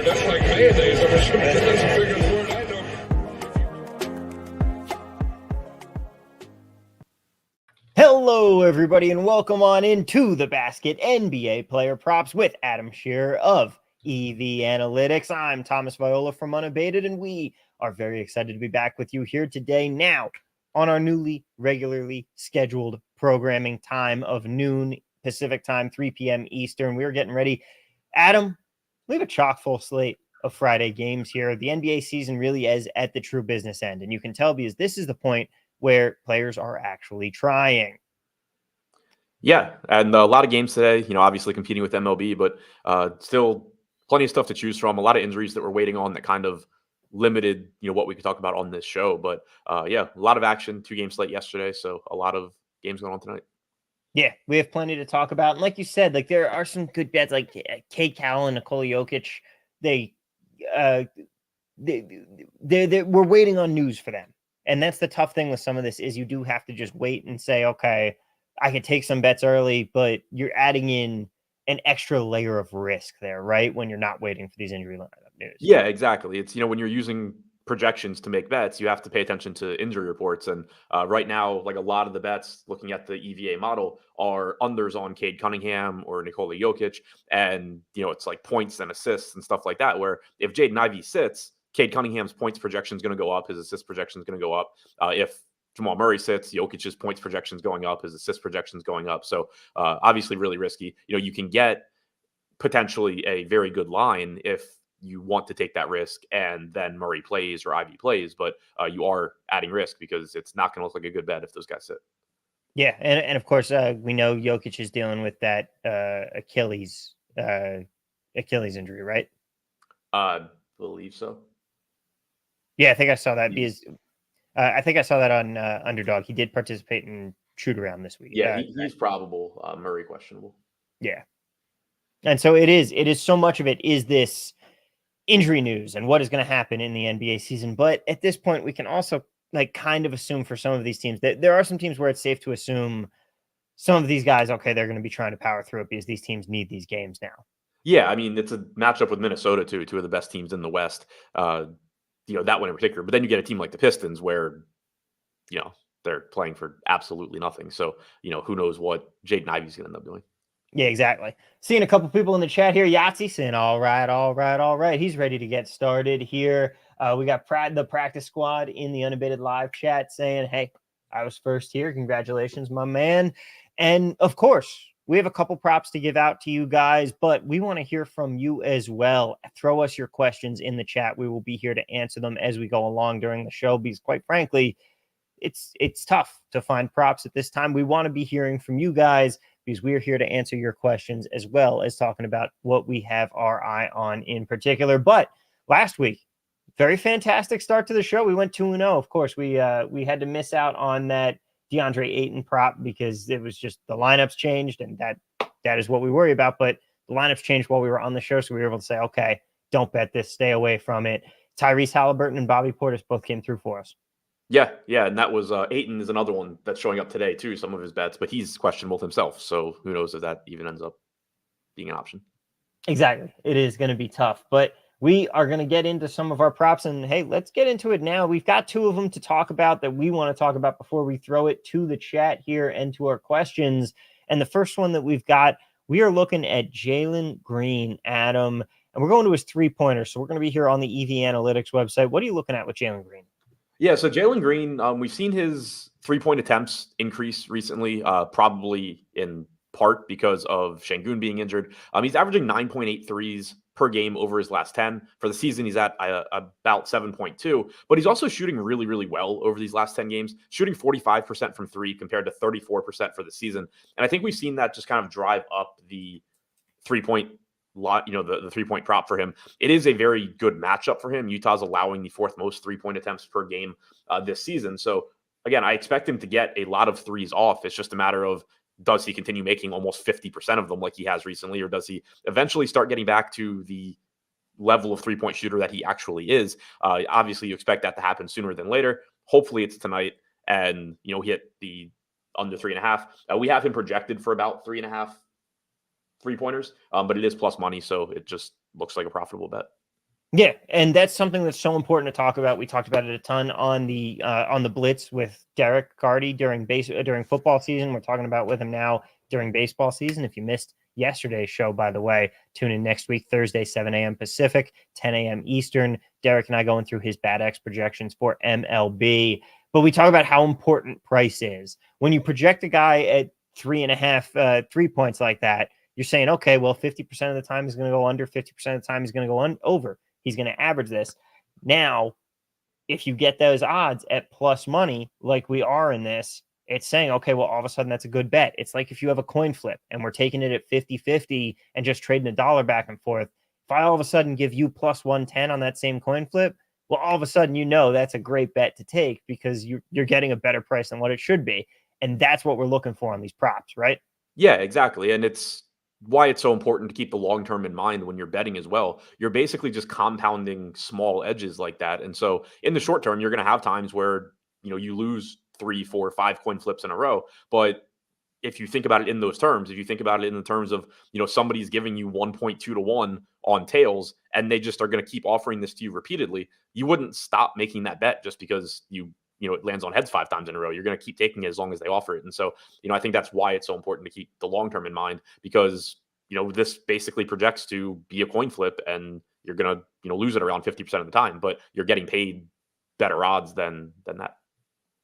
That's like mayonnaise. I'm sure that's the biggest word I know. Hello, everybody, and welcome on into the Basket NBA Player Props with Adam Scherer of EV Analytics. I'm Thomas Viola from Unabated, and we are very excited to be back with you here today now on our newly regularly scheduled programming time of noon Pacific time, 3 p.m. Eastern. We're getting ready. Adam, we have a chock full slate of Friday games here. The NBA season really is at the true business end, and you can tell because this is the point where players are actually trying. Yeah, and a lot of games today, obviously competing with MLB, but still plenty of stuff to choose from. A lot of injuries that we're waiting on that kind of limited, what we could talk about on this show. But yeah, a lot of action, 2-game slate yesterday, so a lot of games going on tonight. Yeah, we have plenty to talk about. And like you said, like there are some good bets like Kate Cowell and Nikola Jokic. We're waiting on news for them. And that's the tough thing with some of this is you do have to just wait and say, okay, I can take some bets early, but you're adding in an extra layer of risk there, right? When you're not waiting for these injury lineup news. Yeah, exactly. It's, when you're using projections to make bets, you have to pay attention to injury reports. And right now, like a lot of the bets looking at the EVA model are unders on Cade Cunningham or Nikola Jokic. And, it's like points and assists and stuff like that, where if Jaden Ivey sits, Cade Cunningham's points projection is going to go up. His assist projection is going to go up. If Jamal Murray sits, Jokic's points projection is going up. His assist projection is going up. So obviously really risky. You can get potentially a very good line if you want to take that risk and then Murray plays or Ivy plays, but you are adding risk because it's not going to look like a good bet if those guys sit. Yeah, and of course we know Jokic is dealing with that Achilles injury, right? Believe so. Yeah, I think I saw that because I think I saw that on Underdog. He did participate in shoot around this week. Yeah, he's probable. Murray questionable. Yeah, and so it is so much of it is this injury news and what is going to happen in the NBA season. But at this point, we can also kind of assume for some of these teams that there are some teams where it's safe to assume some of these guys, okay, they're going to be trying to power through it because these teams need these games now. Yeah, I mean, it's a matchup with Minnesota, too, two of the best teams in the West, that one in particular. But then you get a team like the Pistons where, they're playing for absolutely nothing. So, who knows what Jaden Ivey's going to end up doing. Yeah, exactly. Seeing a couple people in the chat here. Yahtzee saying, all right. He's ready to get started here. We got the practice squad in the Unabated live chat saying, hey, I was first here. Congratulations, my man. And of course, we have a couple props to give out to you guys, but we want to hear from you as well. Throw us your questions in the chat. We will be here to answer them as we go along during the show because quite frankly, it's tough to find props at this time. We want to be hearing from you guys because we're here to answer your questions as well as talking about what we have our eye on in particular. But last week, very fantastic start to the show. We went 2-0. Of course, we had to miss out on that DeAndre Ayton prop because it was just the lineups changed, and that is what we worry about. But the lineups changed while we were on the show, so we were able to say, okay, don't bet this, stay away from it. Tyrese Halliburton and Bobby Portis both came through for us. Yeah, and that was Ayton is another one that's showing up today too, some of his bets, but he's questionable himself, so who knows if that even ends up being an option. Exactly. It is going to be tough, but we are going to get into some of our props, and hey, let's get into it now. We've got two of them to talk about that we want to talk about before we throw it to the chat here and to our questions. And the first one that we've got, we are looking at Jalen Green, Adam, and we're going to his three-pointer, so we're going to be here on the EV Analytics website. What are you looking at with Jalen Green? Yeah, so Jalen Green, we've seen his three-point attempts increase recently, probably in part because of Şengün being injured. He's averaging 9.8 threes per game over his last 10. For the season, he's at about 7.2, but he's also shooting really, really well over these last 10 games, shooting 45% from three compared to 34% for the season. And I think we've seen that just kind of drive up the three-point the three-point prop for him. It is a very good matchup for him. Utah's allowing the fourth most three-point attempts per game this season. So again, I expect him to get a lot of threes off. It's just a matter of, does he continue making almost 50% of them like he has recently, or does he eventually start getting back to the level of three-point shooter that he actually is? Obviously, you expect that to happen sooner than later. Hopefully it's tonight, and hit the under 3.5. We have him projected for about 3.5 3-pointers, but it is plus money, so it just looks like a profitable bet. Yeah, and that's something that's so important to talk about. We talked about it a ton on the Blitz with Derek Carty during football season. We're talking about with him now during baseball season. If you missed yesterday's show, by the way, tune in next week, Thursday, 7 a.m. Pacific, 10 a.m. Eastern. Derek and I going through his Bad X projections for MLB. But we talk about how important price is. When you project a guy at 3.5 3 points like that, you're saying, okay, well, 50% of the time he's going to go under, 50% of the time he's going to go over. He's going to average this. Now, if you get those odds at plus money, like we are in this, it's saying, okay, well, all of a sudden that's a good bet. It's like if you have a coin flip and we're taking it at 50-50 and just trading a dollar back and forth. If I all of a sudden give you plus 110 on that same coin flip, well, all of a sudden, that's a great bet to take because you're getting a better price than what it should be. And that's what we're looking for on these props, right? Yeah, exactly. And it's why it's so important to keep the long term in mind when you're betting as well. You're basically just compounding small edges like that. And so in the short term, you're going to have times where, you lose 3, 4, 5 coin flips in a row. But if you think about it in those terms, if you think about it in the terms of, somebody's giving you 1.2 to 1 on tails and they just are going to keep offering this to you repeatedly, you wouldn't stop making that bet just because it lands on heads 5 times in a row. You're going to keep taking it as long as they offer it. And so, I think that's why it's so important to keep the long term in mind because, this basically projects to be a coin flip and you're going to, lose it around 50% of the time, but you're getting paid better odds than that.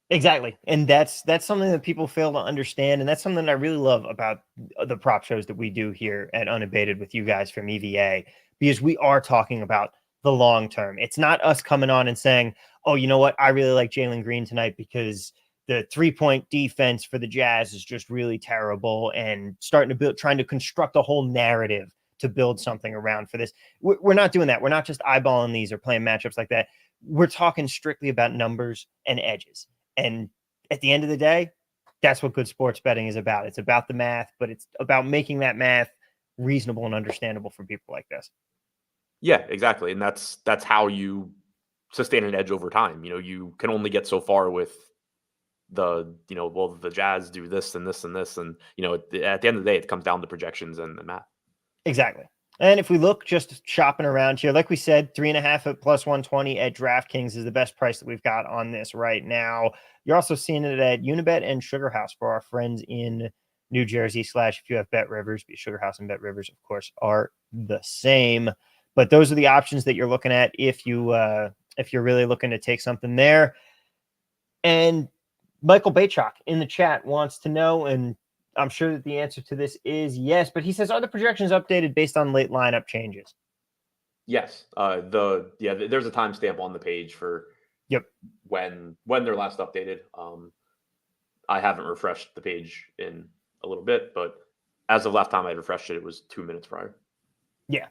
Exactly. And that's something that people fail to understand. And that's something that I really love about the prop shows that we do here at Unabated with you guys from EVA, because we are talking about the long term. It's not us coming on and saying, oh, you know what? I really like Jalen Green tonight because the 3-point defense for the Jazz is just really terrible, and trying to construct a whole narrative to build something around for this. We're not doing that. We're not just eyeballing these or playing matchups like that. We're talking strictly about numbers and edges. And at the end of the day, that's what good sports betting is about. It's about the math, but it's about making that math reasonable and understandable for people like this. Yeah, exactly. And that's how you sustain an edge over time. You can only get so far with the Jazz do this and this and this. And, at the end of the day, it comes down to projections and the math. Exactly. And if we look just shopping around here, like we said, 3.5 at plus 120 at DraftKings is the best price that we've got on this right now. You're also seeing it at Unibet and Sugar House for our friends in New Jersey / if you have Bet Rivers, Sugar House and Bet Rivers, of course, are the same. But those are the options that you're looking at if you're really looking to take something there. And Michael Baychok in the chat wants to know, and I'm sure that the answer to this is yes, but he says, are the projections updated based on late lineup changes? Yes. There's a timestamp on the page for when they're last updated. I haven't refreshed the page in a little bit, but as of last time I refreshed it, it was 2 minutes prior. Yeah.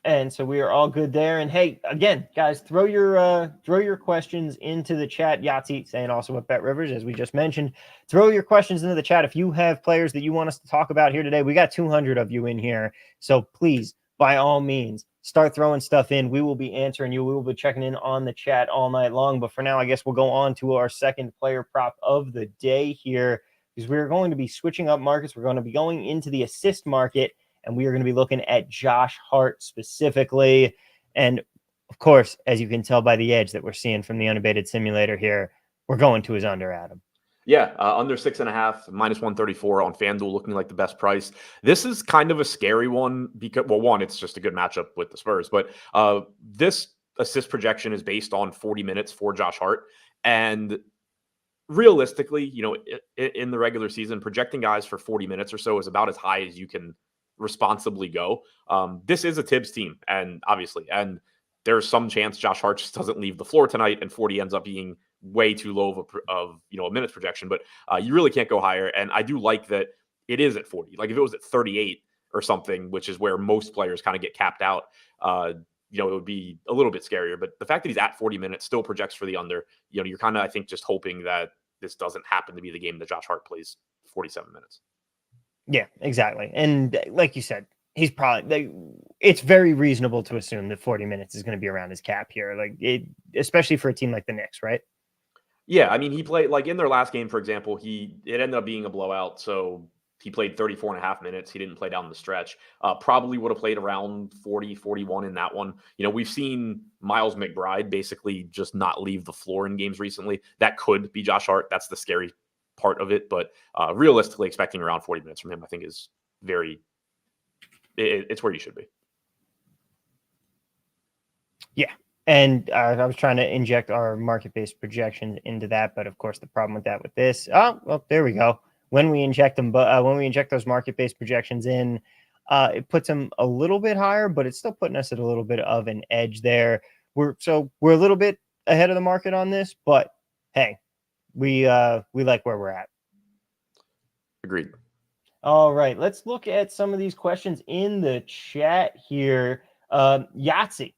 And so we are all good there. And hey, again, guys, throw your questions into the chat. Yahtzee saying also at Bet Rivers, as we just mentioned, throw your questions into the chat. If you have players that you want us to talk about here today, we got 200 of you in here. So please, by all means, start throwing stuff in. We will be answering you. We will be checking in on the chat all night long. But for now, I guess we'll go on to our second player prop of the day here, because we're going to be switching up markets. We're going to be going into the assist market, and we are going to be looking at Josh Hart specifically. And of course, as you can tell by the edge that we're seeing from the Unabated simulator here, we're going to his under, Adam. Yeah, under 6.5, minus 134 on FanDuel, looking like the best price. This is kind of a scary one because, well, one, it's just a good matchup with the Spurs, but this assist projection is based on 40 minutes for Josh Hart. And realistically, in the regular season, projecting guys for 40 minutes or so is about as high as you can responsibly go. This is a Tibbs team, and there's some chance Josh Hart just doesn't leave the floor tonight, and 40 ends up being way too low of a minutes projection. But you really can't go higher, and I do like that it is at 40. Like if it was at 38 or something, which is where most players kind of get capped out, it would be a little bit scarier. But the fact that he's at 40 minutes still projects for the under. You're kind of, I think, just hoping that this doesn't happen to be the game that Josh Hart plays 47 minutes. Yeah, exactly. And like you said, he's probably it's very reasonable to assume that 40 minutes is going to be around his cap here, especially for a team like the Knicks, right? Yeah, I mean, he played like in their last game, for example, it ended up being a blowout. So He played 34.5 minutes. He didn't play down the stretch. Probably would have played around 40, 41 in that one. We've seen Miles McBride basically just not leave the floor in games recently. That could be Josh Hart. That's the scary part of it. But realistically, expecting around 40 minutes from him, I think is it's where you should be. Yeah. And I was trying to inject our market-based projections into that, but of course the problem with that with this, there we go. When we inject them, but when we inject those market-based projections in, it puts them a little bit higher, but it's still putting us at a little bit of an edge there. We're a little bit ahead of the market on this, but hey, we like where we're at. Agreed. All right, let's look at some of these questions in the chat here. Yahtzee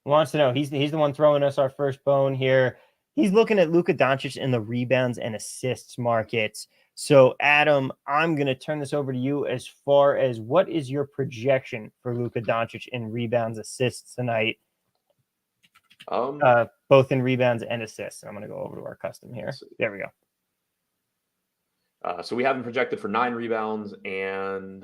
wants to know, he's the one throwing us our first bone here. He's looking at Luka Doncic in the rebounds and assists markets. So, Adam, I'm going to turn this over to you as far as what is your projection for Luka Doncic in rebounds, assists tonight? Both in rebounds and assists. I'm going to go over to our custom here. There we go. So we have him projected for 9 rebounds and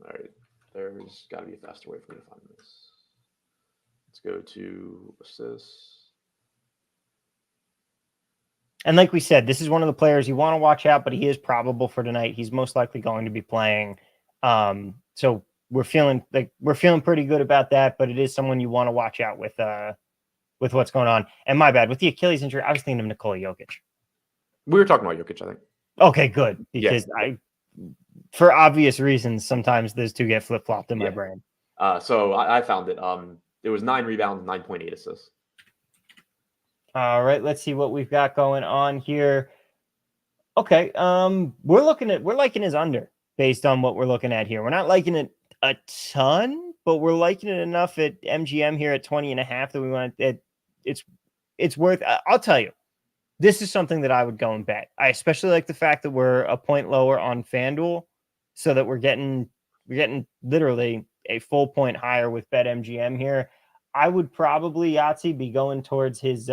all right. There's got to be a faster way for me to find this. Let's go to assists. And like we said, this is one of the players you want to watch out, but he is probable for tonight. He's most likely going to be playing. So we're feeling pretty good about that, but it is someone you want to watch out with what's going on. And my bad, with the Achilles injury, I was thinking of Nikola Jokic. We were talking about Jokic, I think. Okay, good. Because for obvious reasons, sometimes those two get flip-flopped in my brain. So I found it. It was 9 rebounds, 9.8 assists. All right, let's see what we've got going on here. Okay, we're liking his under based on what we're looking at here. We're not liking it a ton, but we're liking it enough at MGM here at 20.5 that we want it. It's worth. I'll tell you, this is something that I would go and bet. I especially like the fact that we're a point lower on FanDuel, so that we're getting literally a full point higher with BetMGM here. I would probably, Yahtzee, be going towards his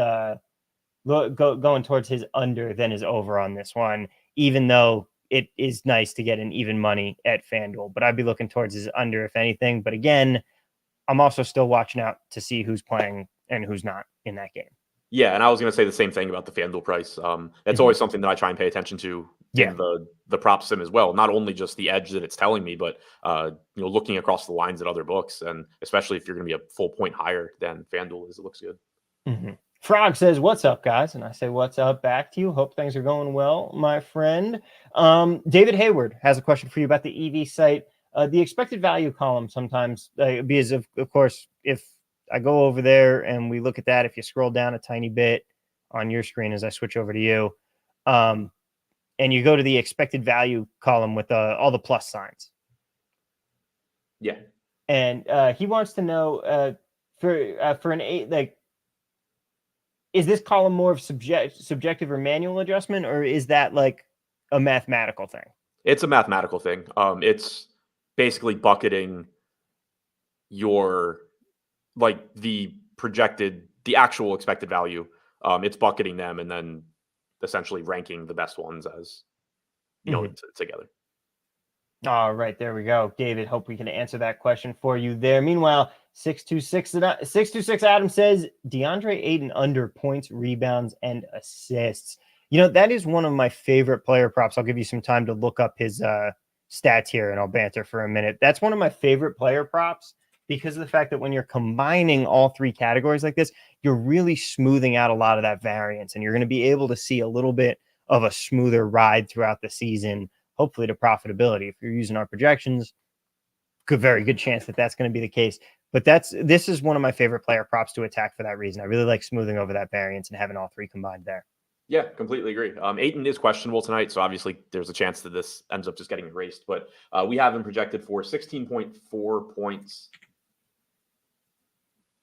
going towards his under than his over on this one, even though it is nice to get an even money at FanDuel. But I'd be looking towards his under, if anything. But again, I'm also still watching out to see who's playing and who's not in that game. Yeah, and I was going to say the same thing about the FanDuel price. That's always something that I try and pay attention to in the prop sim as well. Not only just the edge that it's telling me, but looking across the lines at other books, and especially if you're going to be a full point higher than FanDuel is, it looks good. Mm-hmm. Frog says, "What's up, guys?" And I say, "What's up?" back to you. Hope things are going well, my friend. David Hayward has a question for you about the EV site. The expected value column sometimes, because of course, if I go over there and we look at that, if you scroll down a tiny bit on your screen as I switch over to you, and you go to the expected value column with all the plus signs. Yeah. And he wants to know for an 8, is this column more of subjective or manual adjustment, or is that like a mathematical thing? It's a mathematical thing. It's basically bucketing your the actual expected value. It's bucketing them and then essentially ranking the best ones as together. All right, there we go. David, hope we can answer that question for you there. Meanwhile, 626 Adam says DeAndre Ayton under points, rebounds, and assists. That is one of my favorite player props. I'll give you some time to look up his stats here, and I'll banter for a minute. That's one of my favorite player props because of the fact that when you're combining all 3 categories like this, you're really smoothing out a lot of that variance, and you're going to be able to see a little bit of a smoother ride throughout the season, hopefully to profitability. If you're using our projections, very good chance that that's going to be the case. But this is one of my favorite player props to attack for that reason. I really like smoothing over that variance and having all 3 combined there. Yeah, completely agree. Ayton is questionable tonight, so obviously there's a chance that this ends up just getting erased. But we have him projected for 16.4 points,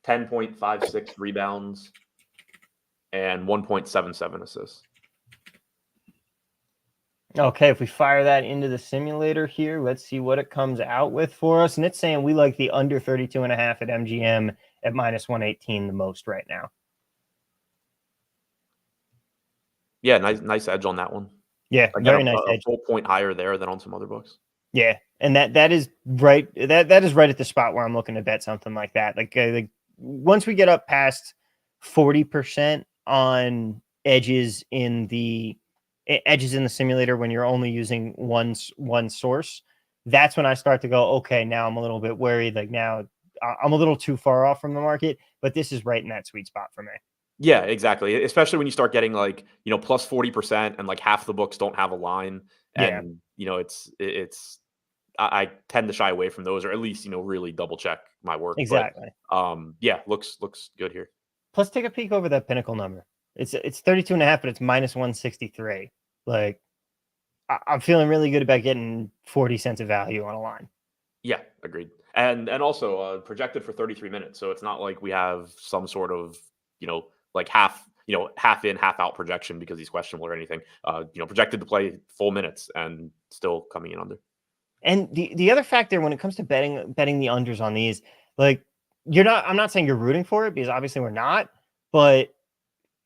10.56 rebounds, and 1.77 assists. Okay, if we fire that into the simulator here, let's see what it comes out with for us. And it's saying we like the under 32.5 at MGM at minus 118 the most right now. Yeah, nice edge on that one. Yeah, Again, very nice a edge. full point higher there than on some other books. Yeah, and that is right. That is right at the spot where I'm looking to bet something like that. Like once we get up past 40% on edges in the simulator, when you're only using one source, that's when I start to go, okay, now I'm a little bit worried. Like now I'm a little too far off from the market, but this is right in that sweet spot for me. Yeah, exactly. Especially when you start getting like, plus 40% and like half the books don't have a line. Yeah, And, it's I tend to shy away from those, or at least, really double check my work. exactly. But yeah, looks good here. Plus, take a peek over that pinnacle number. It's 32 and a half, but it's minus 163. Like I'm feeling really good about getting 40 cents of value on a line. Yeah, agreed. And also projected for 33 minutes. So it's not like we have some sort of, like half in, half out projection because he's questionable or anything. Projected to play full minutes and still coming in under. And the other factor when it comes to betting the unders on these, like I'm not saying you're rooting for it because obviously we're not, but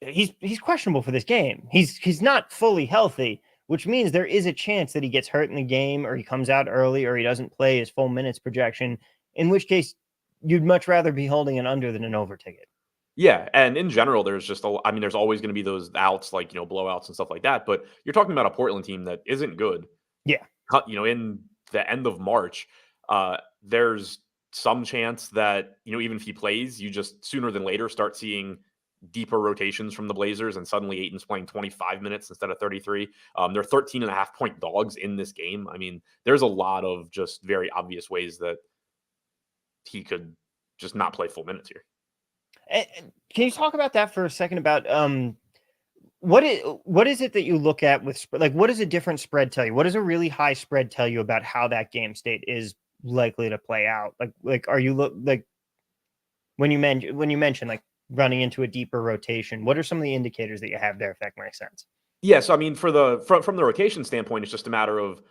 he's questionable for this game. He's not fully healthy, which means there is a chance that he gets hurt in the game or he comes out early or he doesn't play his full minutes projection, in which case you'd much rather be holding an under than an over ticket. Yeah, and in general, there's there's always going to be those outs like blowouts and stuff like that. But you're talking about a Portland team that isn't good. Yeah, In the end of March, there's some chance that even if he plays, you just sooner than later start seeing deeper rotations from the Blazers, and suddenly Ayton's playing 25 minutes instead of 33. They're 13.5-point dogs in this game. I mean, there's a lot of just very obvious ways that he could just not play full minutes here. Can you talk about that for a second about what is it that you look at with like what does a different spread tell you? What does a really high spread tell you about how that game state is likely to play out? Like are you like when you mention like running into a deeper rotation, what are some of the indicators that you have there, if that makes sense? Yeah, so I mean, from the rotation standpoint, it's just a matter of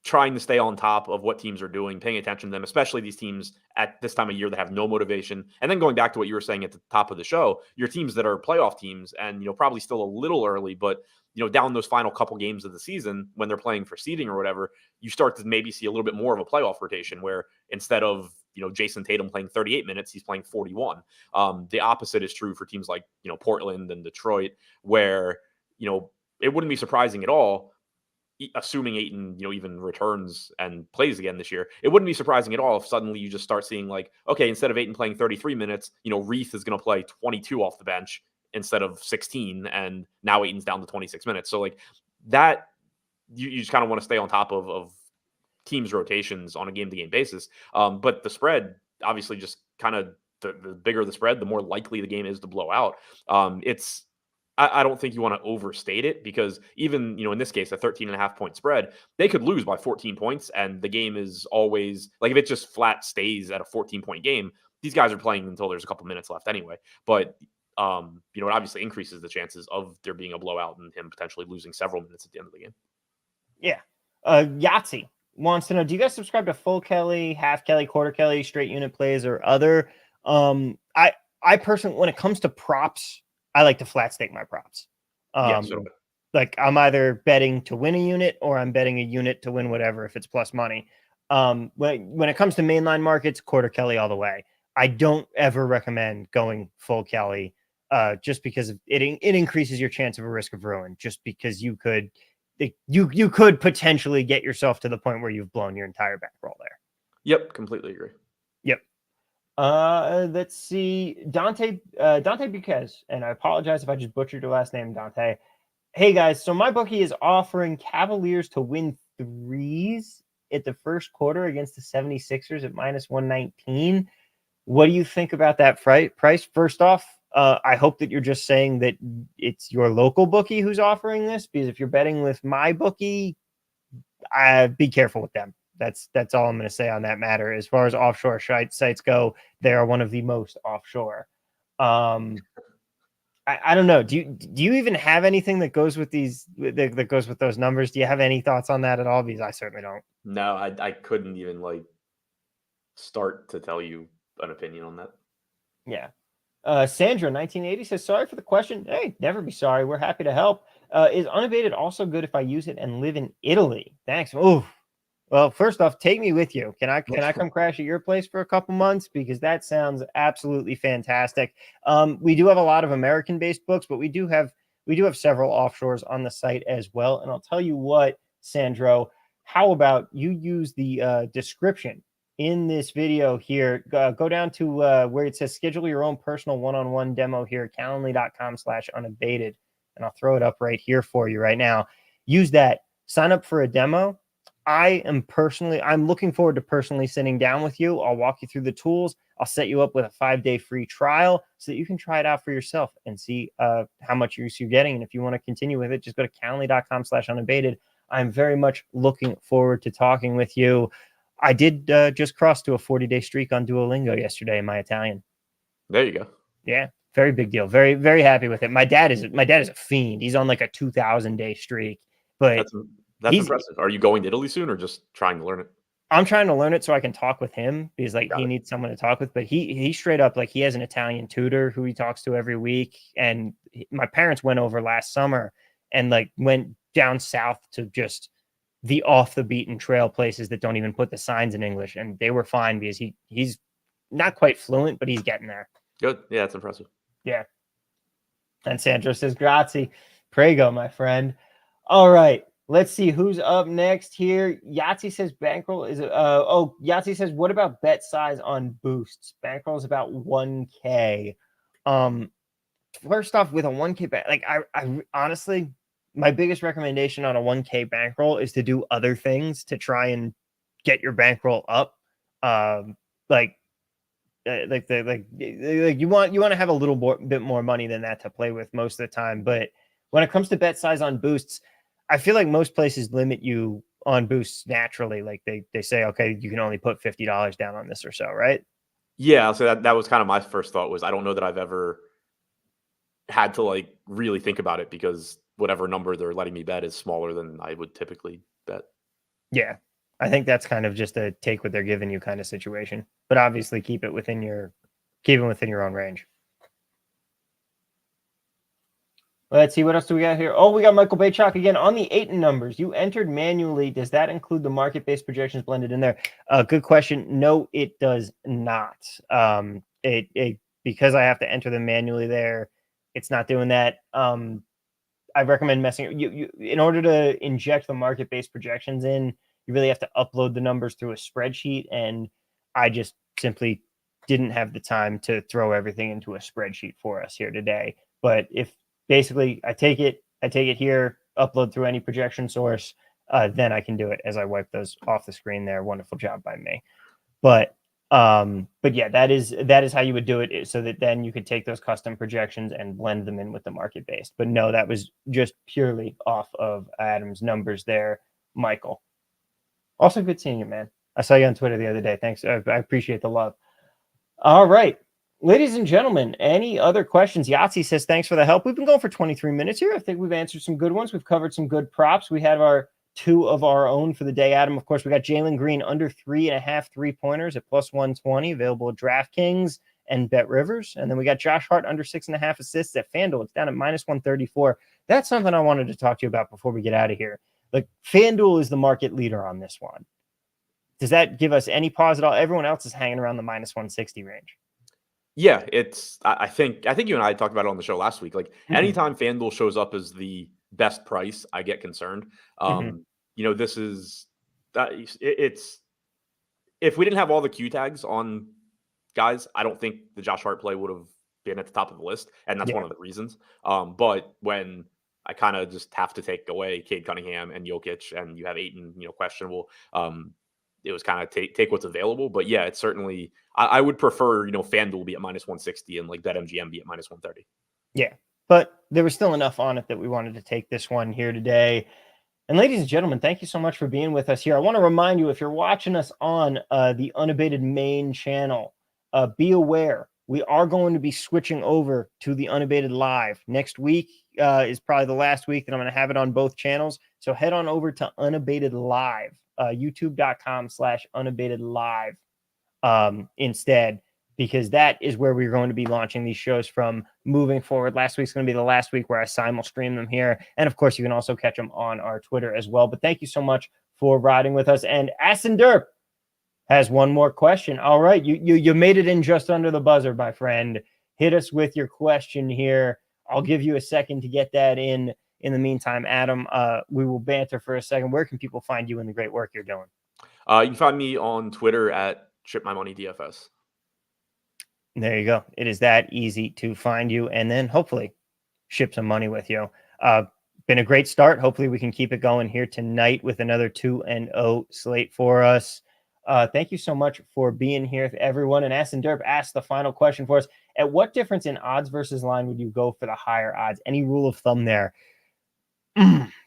trying to stay on top of what teams are doing, paying attention to them, especially these teams at this time of year that have no motivation. And then going back to what you were saying at the top of the show, your teams that are playoff teams and, probably still a little early, but, down those final couple games of the season when they're playing for seeding or whatever, you start to maybe see a little bit more of a playoff rotation where instead of, Jason Tatum playing 38 minutes, he's playing 41. The opposite is true for teams like, Portland and Detroit, where, it wouldn't be surprising at all, assuming Ayton, even returns and plays again this year, it wouldn't be surprising at all if suddenly you just start seeing like, okay, instead of Ayton playing 33 minutes, Reith is going to play 22 off the bench instead of 16, and now Ayton's down to 26 minutes. So like that, you just kind of want to stay on top of teams' rotations on a game-to-game basis. But the spread, obviously, just kind of the bigger the spread, the more likely the game is to blow out. I don't think you want to overstate it because even, in this case, a 13.5-point spread, they could lose by 14 points. And the game is always like, if it just flat stays at a 14-point game, these guys are playing until there's a couple minutes left anyway. But, it obviously increases the chances of there being a blowout and him potentially losing several minutes at the end of the game. Yeah. Yahtzee wants to know, do you guys subscribe to full Kelly, half Kelly, quarter Kelly, straight unit plays or other? I personally, when it comes to props, I like to flat stake my props. Like I'm either betting to win a unit or I'm betting a unit to win whatever if it's plus money. When it comes to mainline markets, quarter Kelly all the way. I don't ever recommend going full Kelly just because it increases your chance of a risk of ruin. Just because you could potentially get yourself to the point where you've blown your entire bankroll there. Yep, completely agree. Yep. Let's see. Dante Buquez, and I apologize if I just butchered your last name, Dante. Hey guys, so my bookie is offering Cavaliers to win threes at the first quarter against the 76ers at minus 119. What do you think about that price? First off, I hope that you're just saying that it's your local bookie who's offering this, because if you're betting with my bookie, be careful with them. That's all I'm going to say on that matter. As far as offshore sites go, they are one of the most offshore. I don't know. Do you even have anything that goes with that goes with those numbers? Do you have any thoughts on that at all? Because I certainly don't. No, I couldn't even start to tell you an opinion on that. Yeah. Sandra, 1980 says, sorry for the question. Hey, never be sorry. We're happy to help. Is Unabated also good if I use it and live in Italy? Thanks. Oh, well, first off, take me with you. Can I come crash at your place for a couple months? Because that sounds absolutely fantastic. We do have a lot of American-based books, but we do have several offshores on the site as well. And I'll tell you what, Sandro, how about you use the description in this video here? Go down to where it says schedule your own personal one-on-one demo here, calendly.com/unabated. And I'll throw it up right here for you right now. Use that. Sign up for a demo. I'm looking forward to personally sitting down with you. I'll walk you through the tools. I'll set you up with a 5-day free trial so that you can try it out for yourself and see how much use you're getting. And if you want to continue with it, just go to calendly.com/unabated. I'm very much looking forward to talking with you. I did just cross to a 40-day streak on Duolingo yesterday in my Italian. There you go. Yeah, very big deal. Very, very happy with it. My dad is a fiend. He's on like a 2,000-day streak, but that's impressive. Are you going to Italy soon or just trying to learn it? I'm trying to learn it so I can talk with him because Got he it. needs someone to talk with, but he straight up, like, he has an Italian tutor who he talks to every week. And my parents went over last summer and like went down south to just the off the beaten trail places that don't even put the signs in English. And they were fine because he's not quite fluent, but he's getting there. Good. Yeah, that's impressive. Yeah. And Sandro says, grazie. Prego, my friend. All right. Let's see who's up next here. Yahtzee says bankroll is Yahtzee says, what about bet size on boosts? Bankroll is about 1K. First off, with a 1K bet, like I honestly, my biggest recommendation on a 1K bankroll is to do other things to try and get your bankroll up. Like you want to have a little bit more money than that to play with most of the time. But when it comes to bet size on boosts, I feel like most places limit you on boosts naturally. Like they say, okay, you can only put $50 down on this or so, right? Yeah, so that was kind of my first thought. Was I don't know that I've ever had to like really think about it because whatever number they're letting me bet is smaller than I would typically bet. Yeah. I think that's kind of just a take what they're giving you kind of situation, but obviously keep it within your own range. Let's see, what else do we got here? Oh, we got Michael Baychuk again on the 8 numbers. You entered manually. Does that include the market-based projections blended in there? Good question. No, it does not. Because I have to enter them manually there, it's not doing that. I recommend messing you in order to inject the market-based projections in. You really have to upload the numbers through a spreadsheet, and I just simply didn't have the time to throw everything into a spreadsheet for us here today. But if basically I take it here, upload through any projection source, then I can do it as I wipe those off the screen there. Wonderful job by me. But yeah, that is how you would do it, so that then you could take those custom projections and blend them in with the market based. But no, that was just purely off of Adam's numbers there, Michael. Also good seeing you, man. I saw you on Twitter the other day. Thanks. I appreciate the love. All right. Ladies and gentlemen, any other questions? Yahtzee says, thanks for the help. We've been going for 23 minutes here. I think we've answered some good ones. We've covered some good props. We have our 2 of our own for the day, Adam. Of course, we got Jalen Green under 3.5 3-pointers at plus 120, available at DraftKings and Bet Rivers. And then we got Josh Hart under 6.5 assists at FanDuel. It's down at minus 134. That's something I wanted to talk to you about before we get out of here. Like, FanDuel is the market leader on this one. Does that give us any pause at all? Everyone else is hanging around the minus 160 range. Yeah, it's. I think you and I talked about it on the show last week. Like anytime FanDuel shows up as the best price, I get concerned. This is that it's. If we didn't have all the Q tags on guys, I don't think the Josh Hart play would have been at the top of the list, and that's one of the reasons. But when I kind of just have to take away Cade Cunningham and Jokic, and you have Ayton, questionable. It was kind of take what's available. But yeah, it's certainly, I would prefer, FanDuel be at minus 160 and like BetMGM be at minus 130. Yeah, but there was still enough on it that we wanted to take this one here today. And ladies and gentlemen, thank you so much for being with us here. I want to remind you, if you're watching us on the Unabated main channel, be aware we are going to be switching over to the Unabated Live. Next week is probably the last week that I'm going to have it on both channels. So head on over to Unabated Live, youtube.com/Unabated Live instead. because that is where we're going to be launching these shows from moving forward. Last week's going to be the last week where I simul stream them here. And of course, you can also catch them on our Twitter as well. But thank you so much for riding with us. And Asin Derp has one more question. All right, you made it in just under the buzzer, my friend. Hit us with your question here. I'll give you a second to get that in. In the meantime, Adam, we will banter for a second. Where can people find you and the great work you're doing? You can find me on Twitter at ShipMyMoneyDFS. There you go. It is that easy to find you and then hopefully ship some money with you. Been a great start. Hopefully we can keep it going here tonight with another 2-0 slate for us. Thank you so much for being here, everyone. And Asin Derp asked the final question for us. At what difference in odds versus line would you go for the higher odds? Any rule of thumb there?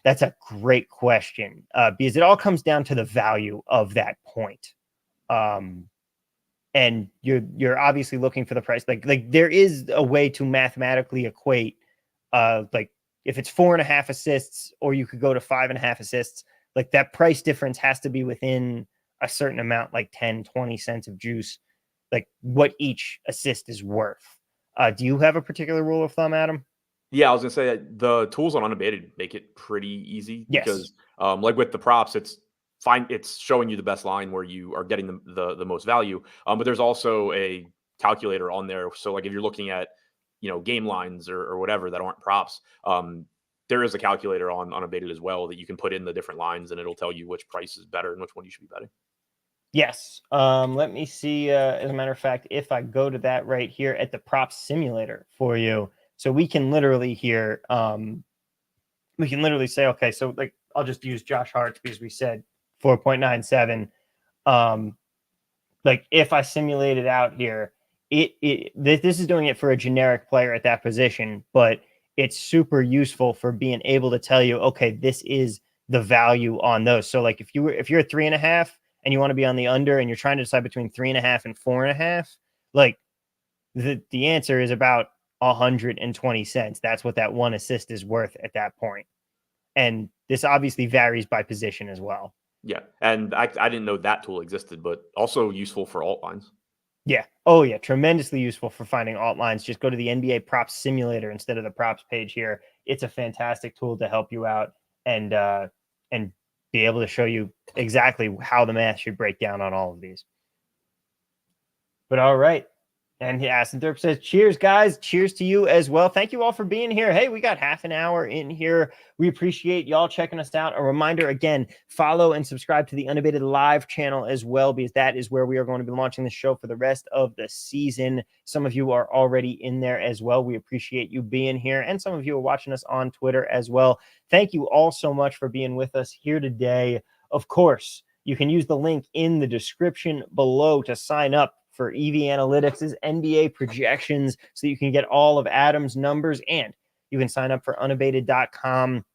That's a great question, because it all comes down to the value of that point. And you're obviously looking for the price. Like there is a way to mathematically equate, like if it's 4.5 assists, or you could go to 5.5 assists, like that price difference has to be within a certain amount, like 10, 20 cents of juice, like what each assist is worth. Do you have a particular rule of thumb, Adam? Yeah, I was gonna say that the tools on Unabated make it pretty easy because, like with the props, it's fine. It's showing you the best line where you are getting the most value. But there's also a calculator on there. So like if you're looking at, game lines or whatever that aren't props, there is a calculator on Unabated as well that you can put in the different lines and it'll tell you which price is better and which one you should be betting. Yes. Let me see. As a matter of fact, if I go to that right here at the prop simulator for you, so we can literally here, we can literally say, okay, so like I'll just use Josh Hart because we said 4.97. Like if I simulate it out here, this is doing it for a generic player at that position, but it's super useful for being able to tell you, okay, this is the value on those. So like if you're at 3.5 and you want to be on the under and you're trying to decide between 3.5 and 4.5, like the answer is about 120 cents. That's what that one assist is worth at that point. And this obviously varies by position as well. Yeah. And I didn't know that tool existed, but also useful for alt lines. Yeah. Oh, yeah. Tremendously useful for finding alt lines. Just go to the NBA props simulator instead of the props page here. It's a fantastic tool to help you out and be able to show you exactly how the math should break down on all of these. But all right. And Asin Derp says, cheers, guys. Cheers to you as well. Thank you all for being here. Hey, we got half an hour in here. We appreciate y'all checking us out. A reminder, again, follow and subscribe to the Unabated Live channel as well, because that is where we are going to be launching the show for the rest of the season. Some of you are already in there as well. We appreciate you being here. And some of you are watching us on Twitter as well. Thank you all so much for being with us here today. Of course, you can use the link in the description below to sign up for EV Analytics' NBA projections so you can get all of Adam's numbers, and you can sign up for unabated.com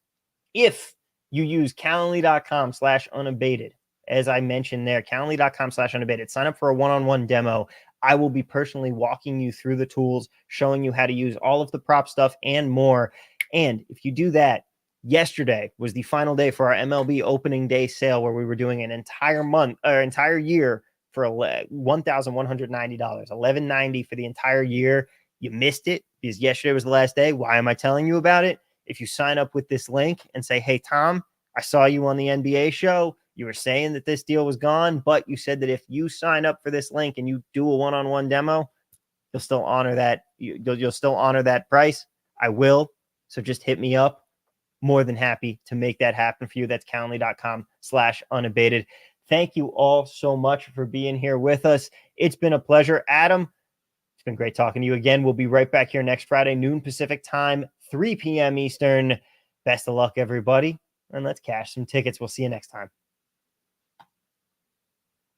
if you use calendly.com/unabated. As I mentioned there, calendly.com/unabated. Sign up for a one-on-one demo. I will be personally walking you through the tools, showing you how to use all of the prop stuff and more. And if you do that, yesterday was the final day for our MLB opening day sale where we were doing an entire year for $1,190, $1,190 for the entire year. You missed it because yesterday was the last day. Why am I telling you about it? If you sign up with this link and say, hey, Tom, I saw you on the NBA show. You were saying that this deal was gone, but you said that if you sign up for this link and you do a one-on-one demo, you'll still honor that. You'll still honor that price. I will. So just hit me up. More than happy to make that happen for you. That's calendly.com/unabated. Thank you all so much for being here with us. It's been a pleasure. Adam, it's been great talking to you again. We'll be right back here next Friday, noon Pacific time, 3 p.m. Eastern. Best of luck, everybody. And let's cash some tickets. We'll see you next time.